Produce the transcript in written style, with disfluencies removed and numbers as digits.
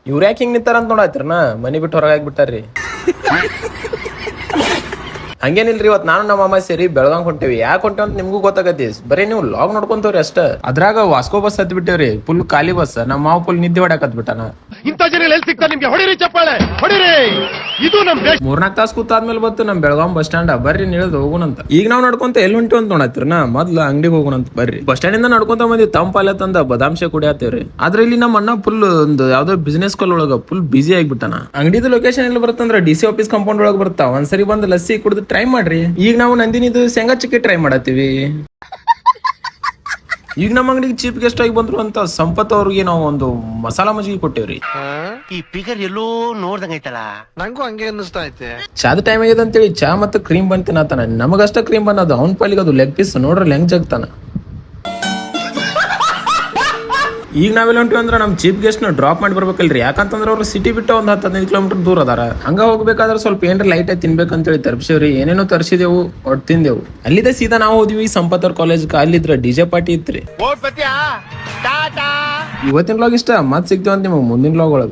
ಇವ್ರ ಯಾಕೆ ಹಿಂಗ್ ನಿಂತಾರ ಅಂತ ನೋಡಾಯ್ತಿರನ ಮನಿ ಬಿಟ್ಟು ಹೊರಗಾಗ್ಬಿಟ್ಟಾರ್ರಿ. ಹಂಗೇನಿಲ್ರಿ, ಇವತ್ತು ನಾನು ನಮ್ಮ ಅಮ್ಮ ಸೇರಿ ಬೆಳಗಾವ್ ಹೊಂಟೇವಿ. ಯಾಕೆ ಹೊಂಟೇವ್ ಅಂತ ನಿಮ್ಗೂ ಗೊತ್ತಾಗತಿ. ಬರೀ ನೀವು ಲಾಗ್ ನೋಡ್ಕೊಂತವ್ರಿ ಅಷ್ಟ. ಅದ್ರಾಗ ವಾಸ್ಕೋ ಬಸ್ ಹತ್ ಬಿಟ್ಟೇವ್ರಿ, ಫುಲ್ ಖಾಲಿ ಬಸ್. ನಮ್ಮ ಮಾವ ಫುಲ್ ನಿದ್ದೆ ಹೊಡಕತ್ ಬಿಟ್ಟಾನ. ಇಂಥ ಜನ ಎಲ್ಲಿ ಸಿಗ್ತಾರೆ ನಿಮ್ಗೆ? ಹೊಡಿರಿ ಚಪ್ಪಾಳೆ, ಹೊಡಿರಿ. ಇದು ನಮ್ ದೇಶ. 3-4 ತಾಸು ಕೂತಾದ್ಮೇಲೆ ಬತ್ತು ನಮ್ ಬೆಳಗಾವ್ ಬಸ್ ಸ್ಟ್ಯಾಂಡ್. ಬರ್ರಿ ನಿಲ್ದು ಹೋಗುಣಂತ. ಈಗ ನಾವ್ ನಡ್ಕೊಂತ ಎಲ್ಲಿ ಹೊಂಟಿವ್ ಅಂತ ನೋಡತ್ತಿರನ, ಮೊದ್ಲು ಅಂಗಡಿಗೆ ಹೋಗೋಣಂತ ಬರ್ರಿ. ಬಸ್ ಸ್ಟ್ಯಾಂಡ್ ಇಂದ ನಡ್ಕೊಂತ ಬಂದಿ ತಂಪಾಲೆ ತಂದ ಬದಾಮ್ಶೆ ಕುಡಿಯತ್ತೇವ್ರಿ. ಆದ್ರೆ ಇಲ್ಲಿ ನಮ್ಮ ಅಣ್ಣ ಫುಲ್ ಒಂದು ಯಾವ್ದೋ ಬಿಸ್ನೆಸ್ ಕಾಲ್ ಒಳಗ ಫುಲ್ ಬಿಸಿ ಆಗಿಬಿಟ್ಟಾನ. ಅಂಗಡಿದ ಲೊಕೇಶನ್ ಎಲ್ಲಿ ಬರುತ್ತಂದ್ರ DC ಆಫೀಸ್ ಕಾಂಪೌಂಡ್ ಒಳಗೆ ಬರ್ತಾ. ಒಂದ್ಸರಿ ಬಂದ್ ಲಸ್ಸಿ ಕುಡಿದು ಟ್ರೈ ಮಾಡ್ರಿ. ಈಗ ನಾವು ನಂದಿನಿದು ಶೇಂಗಾ ಚಿಕ್ಕಿ ಟ್ರೈ ಮಾಡತ್ತೀವಿ. ಈಗ ನಮ್ಮ ಅಂಗಡಿಗೆ ಚೀಫ್ ಗೆಸ್ಟ್ ಆಗಿ ಬಂದ್ರು ಅಂತ ಸಂಪತ್ ಅವ್ರಿಗೆ ನಾವು ಒಂದು ಮಸಾಲಾ ಮಜ್ಜಿಗೆ ಕೊಟ್ಟೇವ್ರಿ. ಈ ಫಿಗರ್ ಎಲ್ಲೋ ನೋಡ್ದಂಗೈತಲ್ಲ, ನಂಗೂ ಹಂಗೆ ಅನ್ನಿಸ್ತಾ ಐತೆ. ಚಾದ ಟೈಮ್ ಆಗಿದೆ ಅಂತೇಳಿ ಚಾ ಮತ್ತೆ ಕ್ರೀಮ್ ಬನ್ ತಿನ್ನತಾನ. ನಮಗಷ್ಟ ಕ್ರೀಮ್ ಬನ್, ಅದು ಅವ್ನ ಪಾಲಿಗೆ ಅದು ಲೆಗ್ ಪೀಸ್ ನೋಡ್ರಿ ಹೆಂಗ್ ಜಗ್ತಾನ. ಈಗ ನಾವೆಲ್ಲ ಹೊಂಟಿವಿ ಅಂದ್ರೆ ನಮ್ ಚೀಫ್ ಗೆಸ್ಟ್ ನ ಡ್ರಾಪ್ ಮಾಡಿ ಬರ್ಬೇಕಲ್ರಿ. ಯಾಕಂತಂದ್ರೆ ಅವ್ರು ಸಿಟಿ ಬಿಟ್ಟು ಒಂದ್ 10-15 ಕಿಲೋಮೀಟರ್ ದೂರ ಅದಾರ. ಹಂಗ ಹೋಗ್ಬೇಕಾದ್ರೆ ಸ್ವಲ್ಪ ಏನ್ರ ಲೈಟ್ ಆಗಿ ತಿನ್ಬೇಕಂತೇಳಿ ತರ್ಸಿವ್ರಿ. ಏನೇನೋ ತರ್ಸಿದೆವು, ಒಟ್ಟು ತಿಂದೆವು. ಅಲ್ಲಿದೆ ಸೀದಾ ನಾವು ಹೋದ್ವಿ ಸಂಪತ್ ಅವ್ರ ಕಾಲೇಜ್. ಅಲ್ಲಿದ್ರ DJ ಪಾರ್ಟಿ ಇತ್ರಿ. ಇವತ್ತಿನ ವ್ಲಾಗ್ ಇಷ್ಟ. ಮತ್ ಸಿಗ್ತೇವಂತ ನಿಮಗೆ ಮುಂದಿನ ವ್ಲಾಗ್ ಒಳಗ.